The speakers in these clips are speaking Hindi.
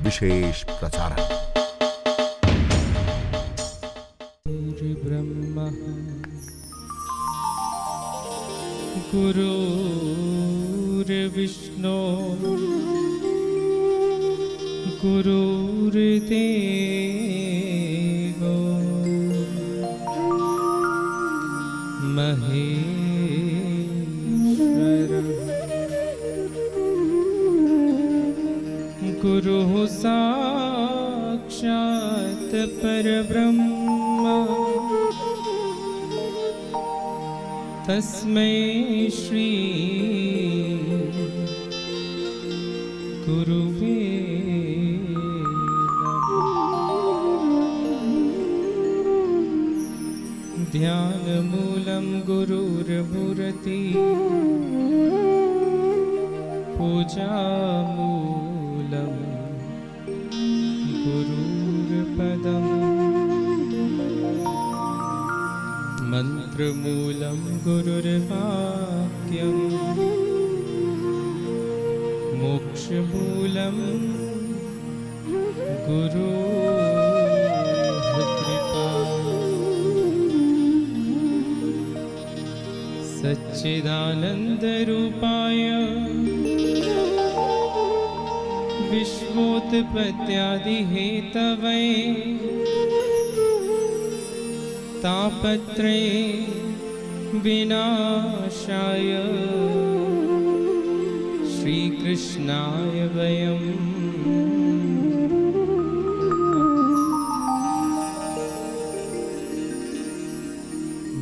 विशेष प्रसारण। ब्रह्मा गुरुर्विष्णु गुरुर्देवो महेश्वरः गुरुः साक्षात् परब्रह्म तस्मै श्री गुरुवे नमः। ध्यानमूलं गुरुर्भुरति पूजामूलं गुरुर्पदम् मंत्रमूलं गुरुर्वाक्यम् मोक्षमूलं गुरुकृपा सच्चिदानन्दरूपाय विश्वोत्पत्त्यादिहेतवे तापत्रये विनाशाय श्रीकृष्णाय वयं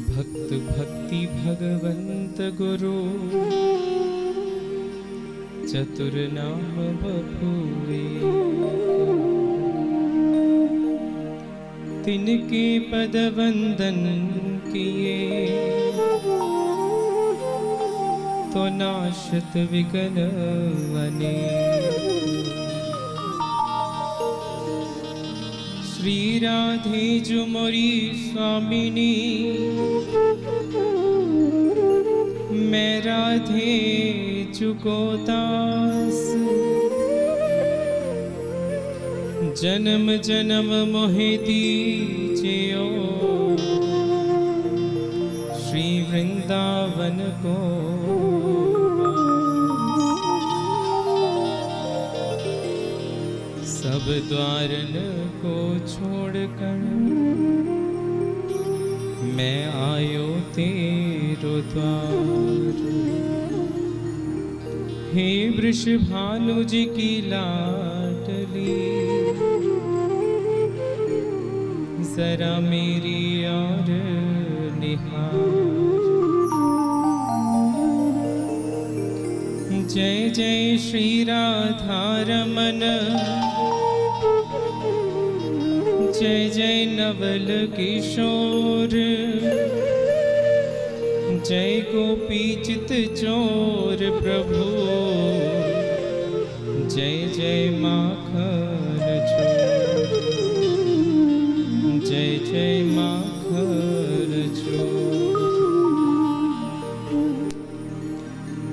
भक्त भक्ति भगवंत गुरु चतुर्नाम बभूवे तिनके पद वंदन किए तो नाशत विघ्न वने। श्री राधे जुमोरी स्वामिनी मैं राधे जुको दास जन्म जन्म मोहे दीजियो श्री वृंदावन को। सब द्वारन को छोड़कर मैं आयो तेरो द्वार। हे वृषभानु जी की लाडली जरा मेरी और निहार। जय जय श्री राधा रमन जय जय नवल किशोर जय गोपी चित चोर प्रभु जय जय माखन चोर जय जय माखन चोर।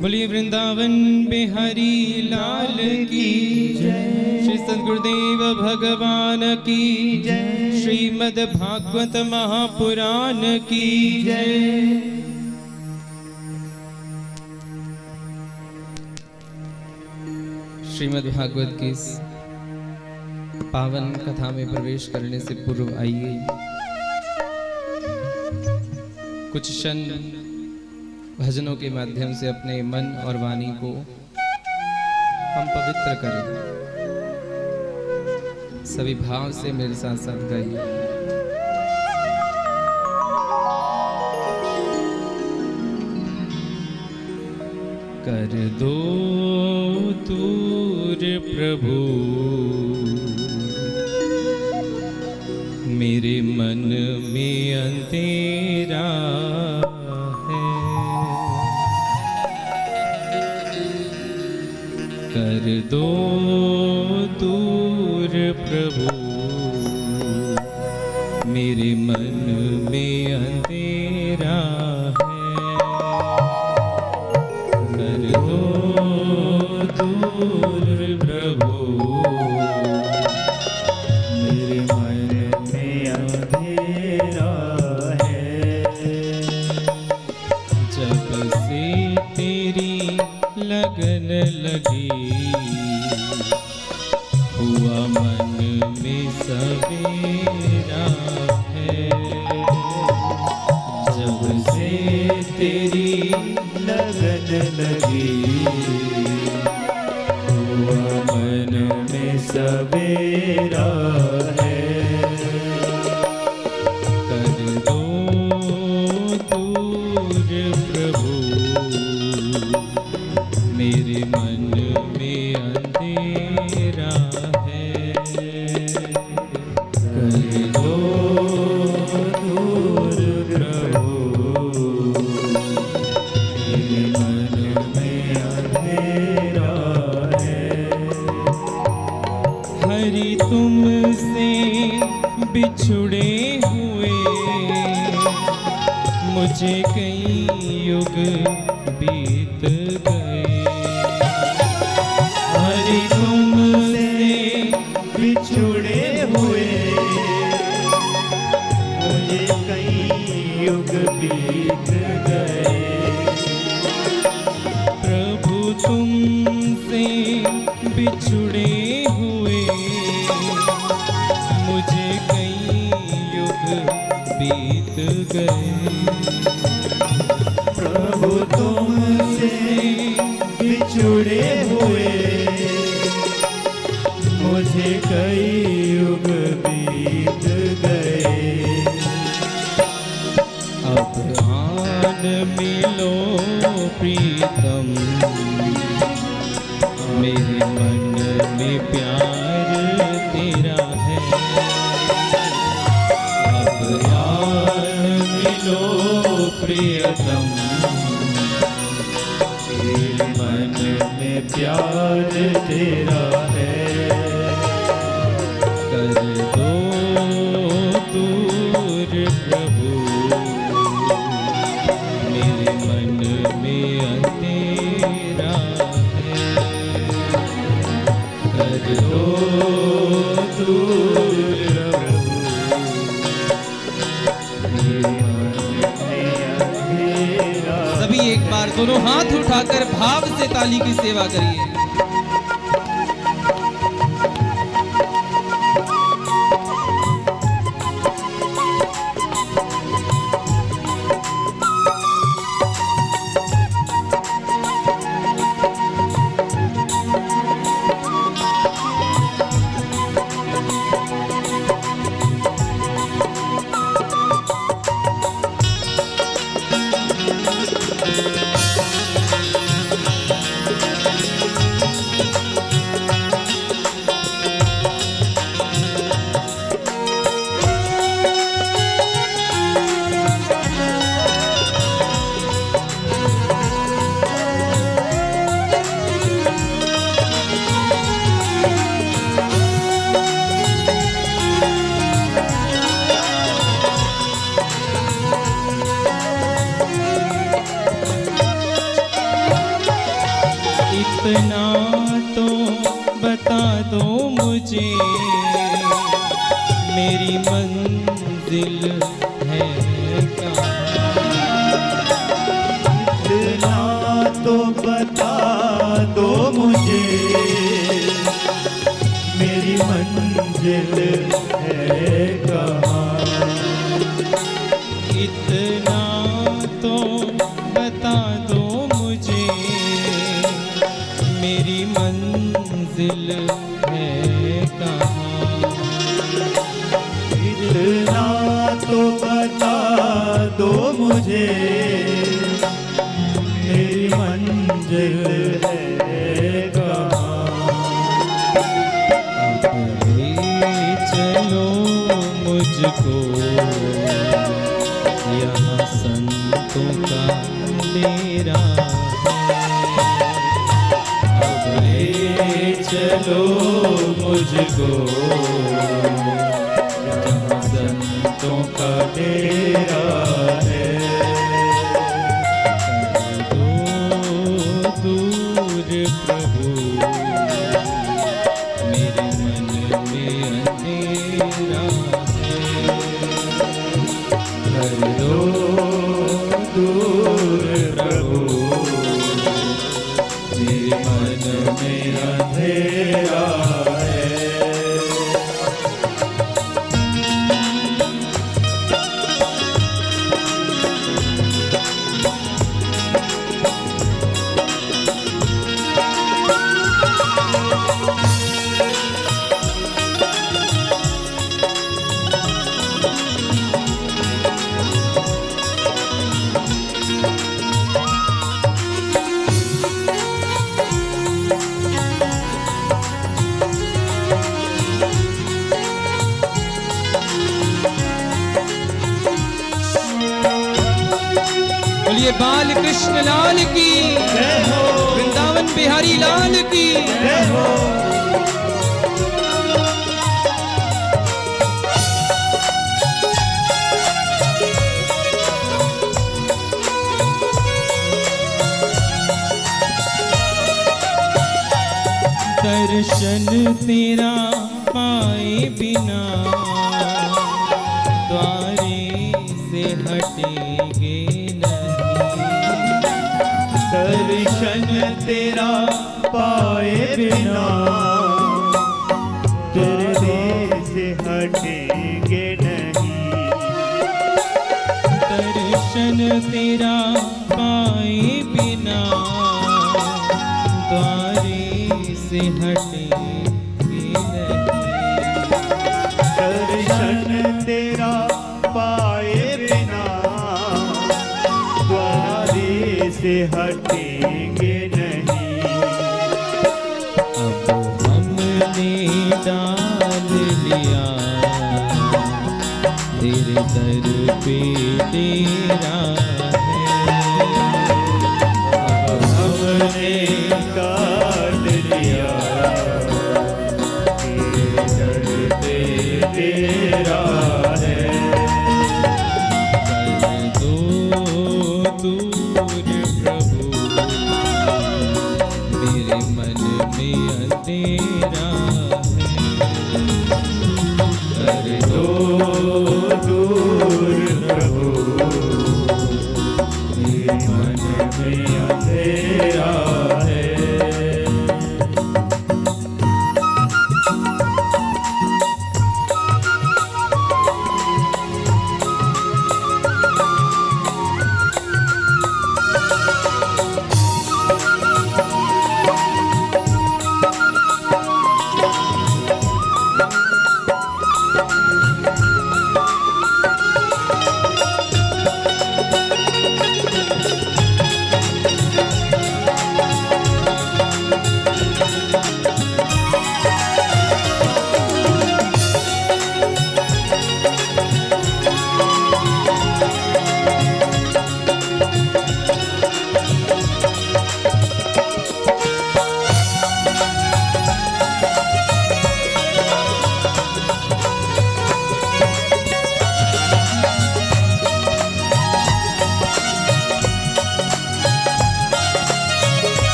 बोलिए वृंदावन बिहारी लाल की जय। श्री सद्गुरुदेव भगवान की जय। श्रीमद् भागवत महापुराण की जय। श्रीमद् भागवत की इस पावन कथा में प्रवेश करने से पूर्व आइए कुछ क्षण भजनों के माध्यम से अपने मन और वाणी को हम पवित्र करें। सभी भाव से मेरे साथ साथ गाइए। कर दो दूर प्रभु मेरे मन में अंधेरा है। कर दो दूर प्रभु मेरे मन में अंधेरा है। कर दो दूर प्रभु मेरे मन में अंधेरा है। जब से तेरी लगन लगी हुआ मन में सवेरा है। जब से तेरी लगन लगी हुआ मन में सवेरा है। कर दो दूर प्रभु मेरे मन में अंधेरा है। कर दो दूर प्रभु मेरे मन में अंधेरा है। हरि तुमसे बिछुड़े हुए मुझे कई युग बीत गए। हरि तुमसे बिछुड़े हुए मुझे कई युग बीत गए। प्रभु तुमसे बिछुड़े हुए मुझे कई युग बीत गए। प्रभु तुमसे बिछुड़े हुए मुझे कई युग बीत गए। अब आन मिलो प्रीतम मेरे मन में प्यार तेरा है। अब आन मिलो प्रियतम मेरे मन में प्यार तेरा है। कर दो दूर प्रभु मेरे मन में अंधेरा है। कर दो दूर प्रभु मेरे मन में अंधेरा। सभी एक बार दोनों हाथ उठाकर भाव से ताली की सेवा करिए। इतना तो बता दो मुझे मेरी मंजिल है कहाँ। इतना तो बता दो मुझे मेरी मंजिल है कहाँ। इतना तो बता दो मुझे मेरी मंजिल है कहाँ। इतना तो बता दो मुझे मेरी मंजिल है कहाँ। अब ले चलो मुझको यहाँ संतों का डेरा है। अब ले चलो मुझको यहाँ संतों का तेरा है। कर दो दूर प्रभु मेरे बोलिए बाल कृष्ण लाल की जय हो, वृंदावन बिहारी लाल की जय हो। दर्शन तेरा पाए बिना द्वारे से हटेंगे नहीं। दर्शन तेरा पाए बिना तेरे से हटेंगे नहीं। दर्शन तेरा पाए बिना द्वारे से हटेंगे नहीं। दर्शन तेरा पाए बिना द्वारे से हटेंगे नहीं। अब हमने डाल लिया तेरे दर पे तेरा है। अब हमने काट लिया तेरे दर पे तेरा है। कर दो दूर प्रभु मेरे मन में अंधेरा है। कर दो दूर प्रभु मेरे मन में अंधेरा है।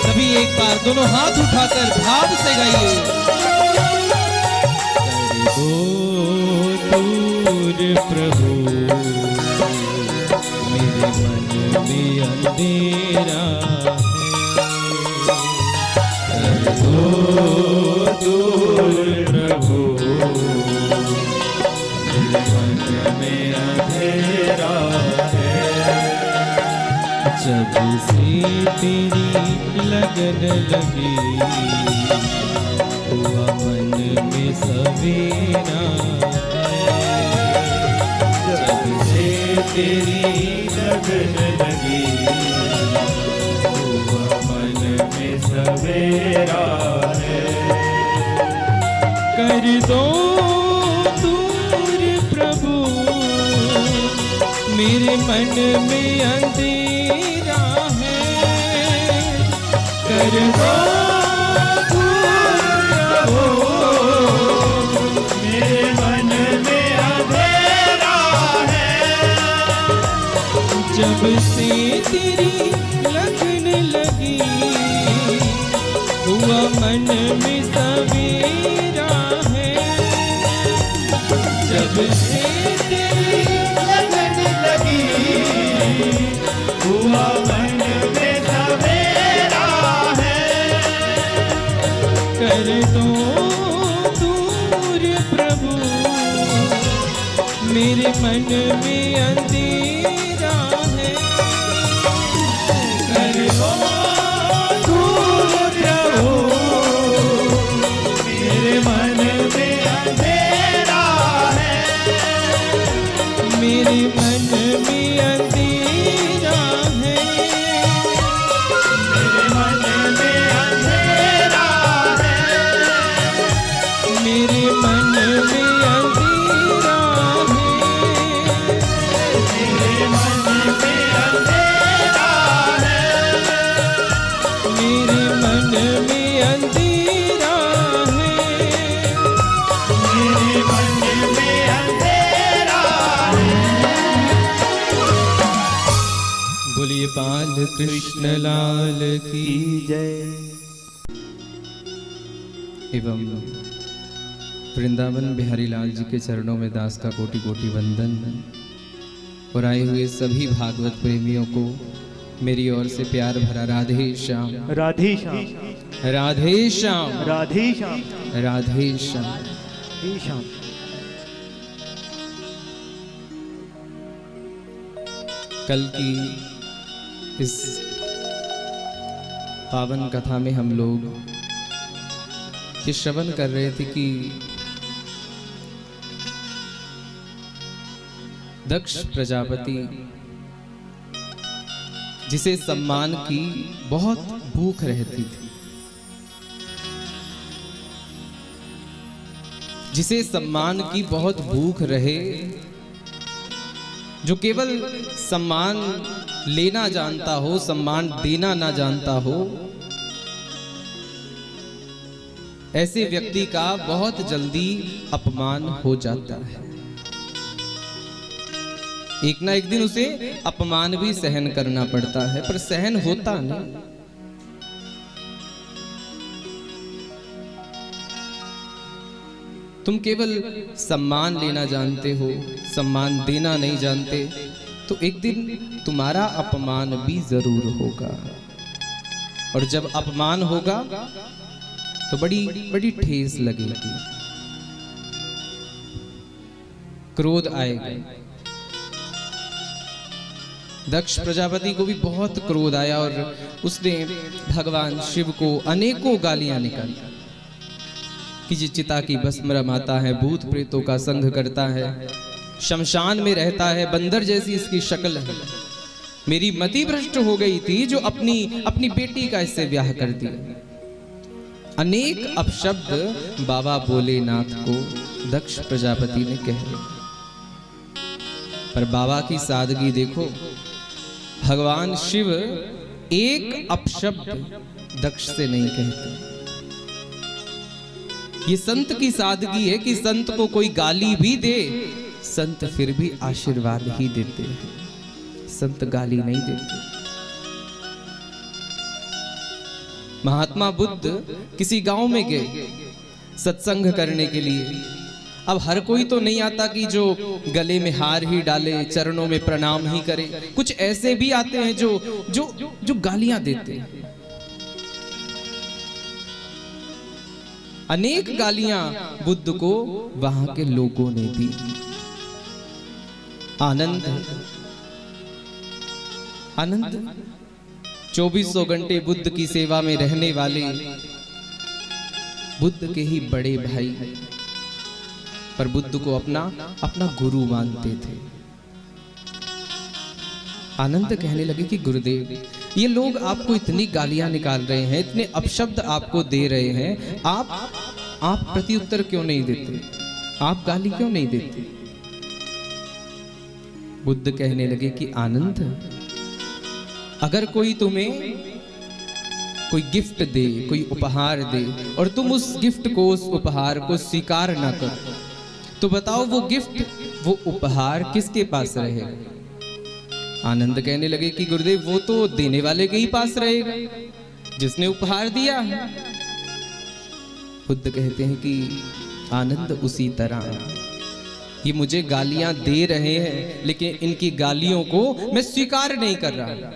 सभी एक बार दोनों हाथ उठाकर भाव से गाइए। कर दो दूर प्रभु मेरे मन में अंधेरा है। कर दो दूर प्रभु मेरे मन में अंधेरा है। जब से तेरी लगन लगी हुआ मन में सवेरा है। जब से तेरी लगन लगी हुआ मन में सवेरा है। कर दो दूर प्रभु मेरे मन में अंधेरा है। कर दो मेरे मन में अंधेरा है। जब से तेरी लगन लगी हुआ मन में सवेरा है। जब से तेरी लगन लगी हुआ मन में सवेरा है। कर दो दूर प्रभु मेरे मन में अंधेरा है। कर दो दूर प्रभु मेरे मन में अंधेरा है। मेरे मन में अंधेरा है। मेरे मन में अंधेरा है। मेरे मन में अंधेरा है। कृष्ण लाल की जय। एवं वृंदावन बिहारी लाल जी के चरणों में दास का कोटि कोटि वंदन। और आए हुए सभी भागवत प्रेमियों को मेरी ओर से प्यार भरा राधे श्याम, राधे श्याम, राधे श्याम, राधे श्याम, राधे श्याम। राधे श्याम। कल की इस पावन कथा में हम लोग ये श्रवण कर रहे थे कि दक्ष प्रजापति जिसे सम्मान की बहुत भूख रहती थी, जिसे सम्मान की बहुत भूख रहे, जो केवल सम्मान लेना जानता हो, सम्मान देना ना जानता हो, ऐसे व्यक्ति का बहुत जल्दी अपमान हो जाता है। एक ना एक दिन उसे अपमान भी सहन करना पड़ता है, पर सहन होता नहीं। तुम केवल सम्मान लेना जानते हो, सम्मान देना नहीं जानते, तो एक दिन तुम्हारा अपमान भी जरूर होगा। और जब अपमान होगा तो बड़ी बड़ी ठेस लगेगी, क्रोध आएगा। दक्ष प्रजापति को भी बहुत क्रोध आया और उसने भगवान शिव को अनेकों गालियां निकाली कि ये चिता की भस्म रमाता है, भूत प्रेतों का संग करता है, शमशान में रहता है, बंदर जैसी इसकी शक्ल है, मेरी मति भ्रष्ट हो गई थी जो अपनी बेटी का इससे ब्याह कर दिया। अनेक अपशब्द बाबा भोलेनाथ को दक्ष प्रजापति ने कहे, पर बाबा की सादगी देखो। भगवान शिव एक अपशब्द दक्ष से नहीं कहते। ये संत की सादगी है कि संत को कोई गाली भी दे, संत फिर भी आशीर्वाद ही देते हैं, संत गाली नहीं देते। महात्मा बुद्ध किसी गांव में गए सत्संग करने के लिए। अब हर कोई तो नहीं आता कि जो गले में हार ही डाले, चरणों में प्रणाम ही करे। कुछ ऐसे भी आते हैं जो जो जो गालियां देते हैं। अनेक गालियां बुद्ध को वहां के लोगों ने दी। आनंद 2400 घंटे बुद्ध की सेवा में रहने वाले बुद्ध के ही बड़े भाई, पर बुद्ध को अपना गुरु मानते थे। आनंद कहने लगे कि गुरुदेव, ये लोग आपको इतनी गालियां निकाल रहे हैं, इतने अपशब्द आपको दे रहे हैं, आप प्रत्युत्तर क्यों नहीं देते, आप गाली क्यों नहीं देते? बुद्ध कहने लगे कि आनंद, अगर कोई तुम्हें कोई गिफ्ट दे, कोई उपहार दे, और तुम उस गिफ्ट को, उस उपहार को स्वीकार ना करो, तो बताओ वो गिफ्ट, वो उपहार किसके पास रहेगा? आनंद कहने लगे कि गुरुदेव, वो तो देने वाले के ही पास रहेगा, जिसने उपहार दिया है। बुद्ध कहते हैं कि आनंद उसी तरह, ये मुझे गालियां दे रहे हैं, लेकिन इनकी गालियों को मैं स्वीकार नहीं कर रहा।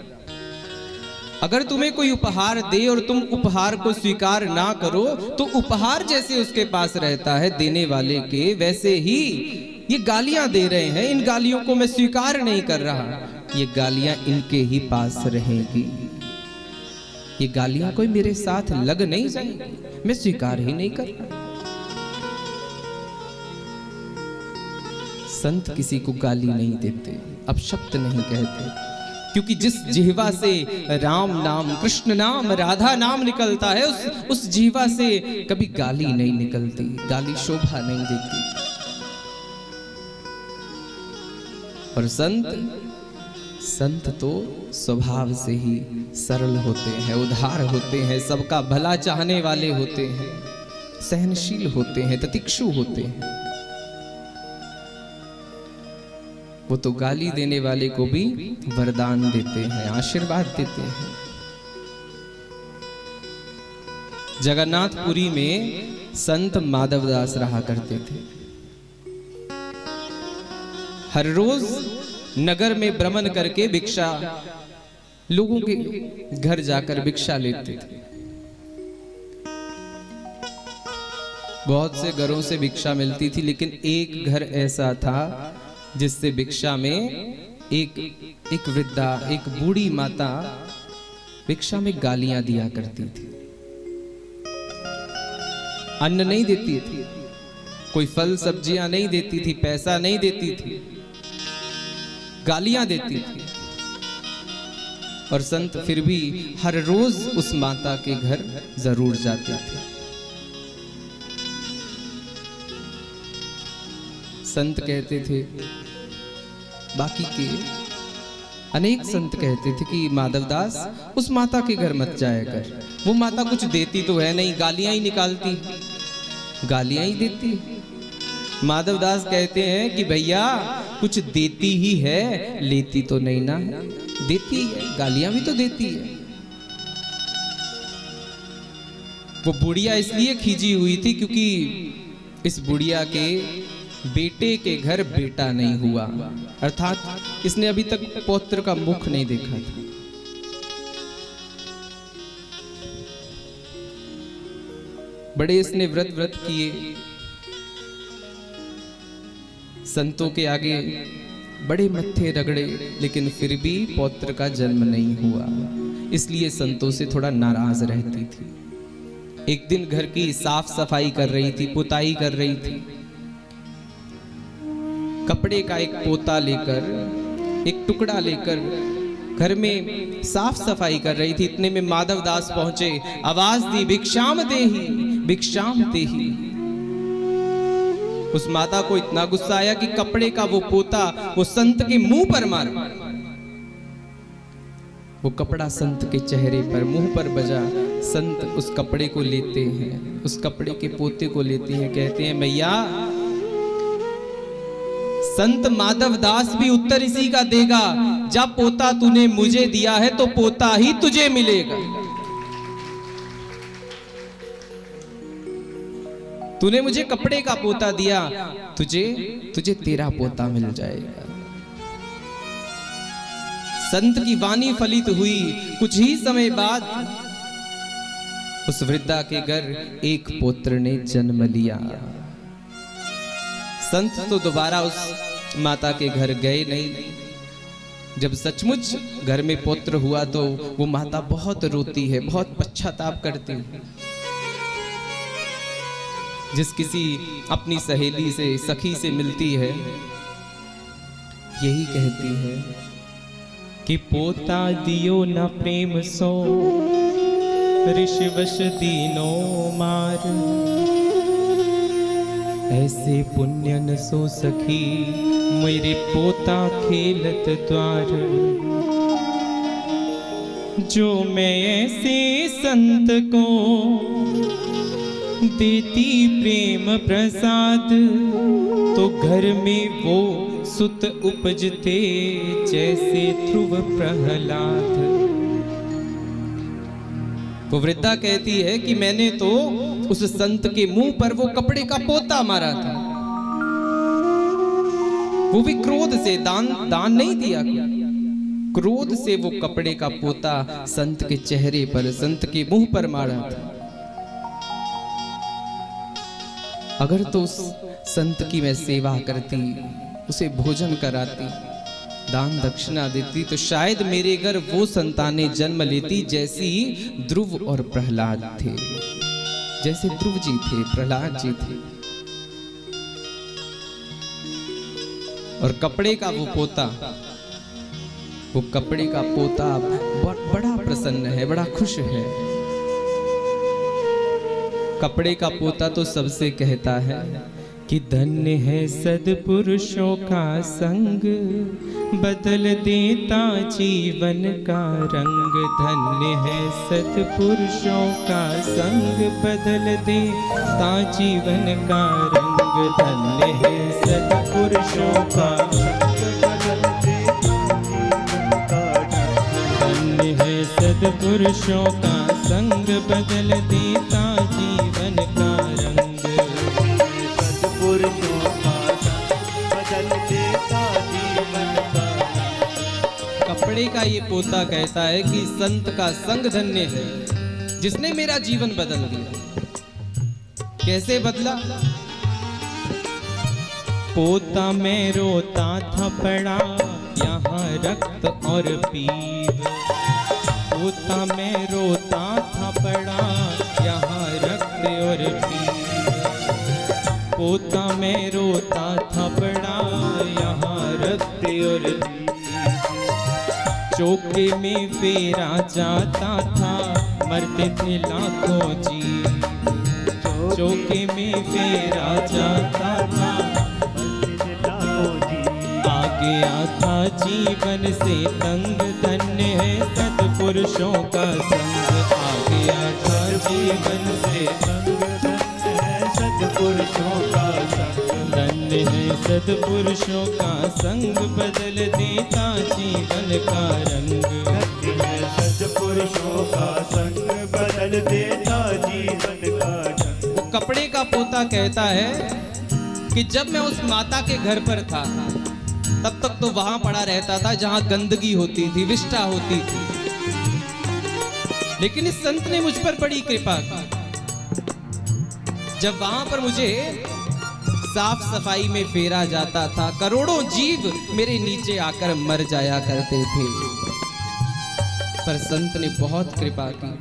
अगर तुम्हें कोई उपहार दे और तुम उपहार को स्वीकार ना करो, तो उपहार जैसे उसके पास रहता है देने वाले के, वैसे ही ये गालियां दे रहे हैं, इन गालियों को मैं स्वीकार नहीं कर रहा, ये गालियां इनके ही पास रहेंगी। ये गालियां कोई मेरे साथ लग नहीं जाएंगी, मैं स्वीकार ही नहीं कर रहा। संत किसी को गाली नहीं देते, अपशब्द नहीं कहते, क्योंकि जिस जिह्वा से राम नाम, कृष्ण नाम, राधा नाम निकलता है, उस जिह्वा से कभी गाली नहीं निकलती, गाली शोभा नहीं देती। और संत तो स्वभाव से ही सरल होते हैं, उदार होते हैं, सबका भला चाहने वाले होते हैं, सहनशील होते हैं, तितिक्षु होते हैं। वो तो गाली देने वाले को भी वरदान देते हैं, आशीर्वाद देते हैं। जगन्नाथपुरी में संत माधवदास रहा करते थे। हर रोज नगर में भ्रमण करके भिक्षा, लोगों के घर जाकर भिक्षा लेते थे। बहुत से घरों से भिक्षा मिलती थी, लेकिन एक घर ऐसा था जिससे भिक्षा में एक वृद्धा, एक बूढ़ी माता भिक्षा में गालियां दिया करती थी। अन्न नहीं देती थी, कोई फल सब्जियां नहीं देती थी, पैसा नहीं देती थी, गालियां देती थी। और संत फिर भी हर रोज उस माता के घर जरूर जाते थे। संत कहते थे, बाकी के अनेक संत कहते थे कि माधवदास उस माता के घर मत जाया कर, वो माता कुछ देती तो है नहीं, गालियां ही निकालती, गालियां ही देती। माधवदास कहते हैं कि भैया कुछ देती ही है, लेती तो नहीं ना, देती है, गालियां भी तो देती है। वो बुढ़िया इसलिए खींची हुई थी क्योंकि इस बुढ़िया के बेटे के घर बेटा नहीं हुआ, अर्थात इसने अभी तक पौत्र का मुख नहीं देखा था। बड़े इसने व्रत किए, संतों के आगे बड़े मत्थे रगड़े, लेकिन फिर भी पौत्र का जन्म नहीं हुआ, इसलिए संतों से थोड़ा नाराज रहती थी। एक दिन घर की साफ सफाई कर रही थी, पुताई कर रही थी, कपड़े का एक पोता लेकर, एक टुकड़ा लेकर घर में साफ सफाई कर रही थी। इतने में माधवदास पहुंचे, आवाज दी, भिक्षाम देहि, भिक्षाम देहि। उस माता को इतना गुस्सा आया कि कपड़े का वो पोता वो संत के मुंह पर मारा। वो कपड़ा संत के चेहरे पर, मुंह पर बजा। संत उस कपड़े को लेते हैं, उस कपड़े के पोते को लेते हैं, कहते हैं मैया, संत माधवदास भी उत्तर इसी का देगा, जब पोता तूने मुझे दिया है तो पोता ही तुझे मिलेगा। तूने मुझे कपड़े का पोता दिया, तुझे तेरा पोता मिल जाएगा। संत की वाणी फलित हुई। कुछ ही समय बाद उस वृद्धा के घर एक पुत्र ने जन्म लिया। संत तो दोबारा उस माता के घर गए नहीं। जब सचमुच घर में पुत्र हुआ तो वो माता बहुत रोती है, बहुत पश्चाताप करती है। जिस किसी अपनी सहेली से, सखी से मिलती है, यही कहती है कि पोता दियो न प्रेम सो, ऋषिवश दीनो मार। ऐसे पुण्य न सो सखी, मेरे पोता खेलत द्वार। जो मैं ऐसे संत को देती प्रेम प्रसाद, तो घर में वो सुत उपजते जैसे ध्रुव प्रहलाद। वो वृद्धा कहती है कि मैंने तो उस संत के मुंह पर वो कपड़े का पोता मारा था, वो भी क्रोध से, दान नहीं दिया, क्रोध से वो कपड़े का पोता संत के चेहरे पर, संत के मुंह पर मारा था। अगर तो उस संत की मैं सेवा करती, उसे भोजन कराती, दान दक्षिणा देती, तो शायद मेरे घर वो संतानें जन्म लेती जैसी ध्रुव और प्रहलाद थे, जैसे ध्रुव जी थे, प्रहलाद जी थे। और कपड़े का वो पोता, वो कपड़े का पोता बड़ा प्रसन्न है, बड़ा खुश है। कपड़े का पोता तो सबसे कहता है कि धन्य है सद्पुरुषों का संग, बदल देता जीवन का रंग। धन्य है सद्पुरुषों का संग, बदल देता जीवन का रंग। धन्य है सद्पुरुषों का संग, सद्पुरुषों का संग बदल देता जीवन का रंग। सद्पुरुषों का संग बदल देता जीवन का रंग। कपड़े का ये पोता कहता है कि संत का संग धन्य है जिसने मेरा जीवन बदल दिया। कैसे बदला? पोता में रोता था पड़ा यहाँ रक्त और पीव। पोता में रोता था पड़ा यहाँ रक्त और पीव। पोता में रोता था पड़ा यहाँ रक्त और पीव। चौके में फेरा जाता था मरते थे लाखों जीव। चौके में फेरा जाता था गया था जीवन से तंग। धन्य है सत्पुरुषों का संग। आ गया था जीवन से तंग। धन्य है सद्पुरुषों का संग। धन्य है सत्पुरुषों का संग बदल देता जीवन का रंग। धन्य है सद्पुरुषों का संग बदल देता जीवन का रंग। वो कपड़े का पोता कहता है कि जब मैं उस माता के घर पर था तब तक तो वहां पड़ा रहता था जहां गंदगी होती थी, विष्ठा होती थी। लेकिन इस संत ने मुझ पर बड़ी कृपा की। जब वहां पर मुझे साफ सफाई में फेरा जाता था, करोड़ों जीव मेरे नीचे आकर मर जाया करते थे, पर संत ने बहुत कृपा की।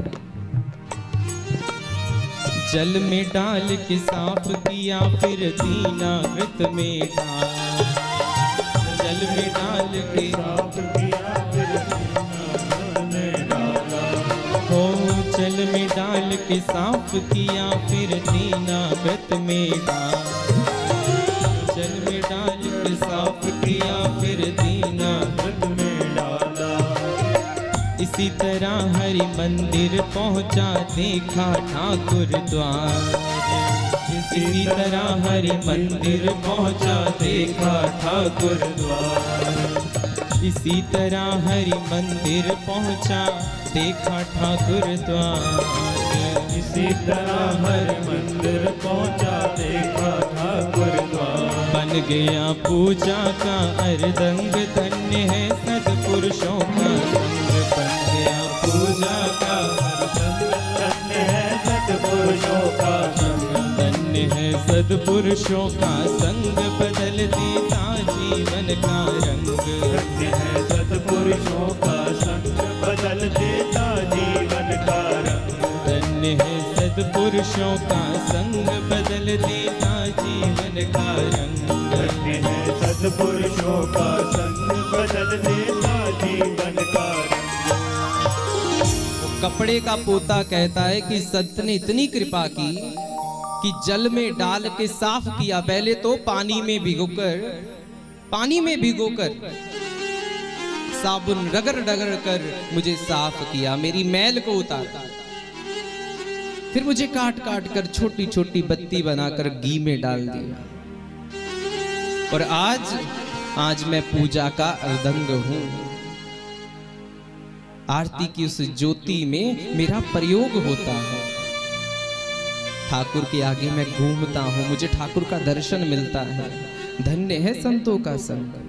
जल में डाल के साफ किया फिर दीनावृत में डाल। जल में डाल के साफ किया फिर में डाला। हो जल में डाल के साफ किया फिर दीनावृत में डाल। जल में डाल के साफ किया फिर दीनावृत में डाला। इसी तरह हरि मंदिर पहुंचा देखा ठाकुर द्वार। इसी तरह हरि मंदिर पहुंचा देखा ठाकुर द्वार। इसी तरह हरि मंदिर पहुंचा देखा ठाकुर द्वार। इसी तरह हरि मंदिर पहुंचा देखा ठाकुर द्वार। बन गया पूजा का अरदंग। धन्य है सत्पुरुषों का संग। बन गया पूजा का अरदंग। धन्य है सद्पुरुषों का संग। धन्य है सद्पुरुषों का संग बदल देता जीवन का रंग। धन्य है सद्पुरुषों का संग बदल देता जीवन का रंग। धन्य है सद्पुरुषों का संग बदल देता जीवन का रंग। धन्य है सद्पुरुषों का संग बदल देता जीवन का रंग। कपड़े का पोता कहता है कि संत ने इतनी कृपा की कि जल में डाल के साफ किया। पहले तो पानी में भिगोकर साबुन रगड़ रगड़ कर मुझे साफ किया, मेरी मैल को उतारा। फिर मुझे काट काट कर छोटी छोटी बत्ती बनाकर घी में डाल दिया। और आज मैं पूजा का अर्दंग हूं। आरती की उस ज्योति में मेरा प्रयोग होता है। ठाकुर के आगे मैं घूमता हूं, मुझे ठाकुर का दर्शन मिलता है। धन्य है संतों का संग।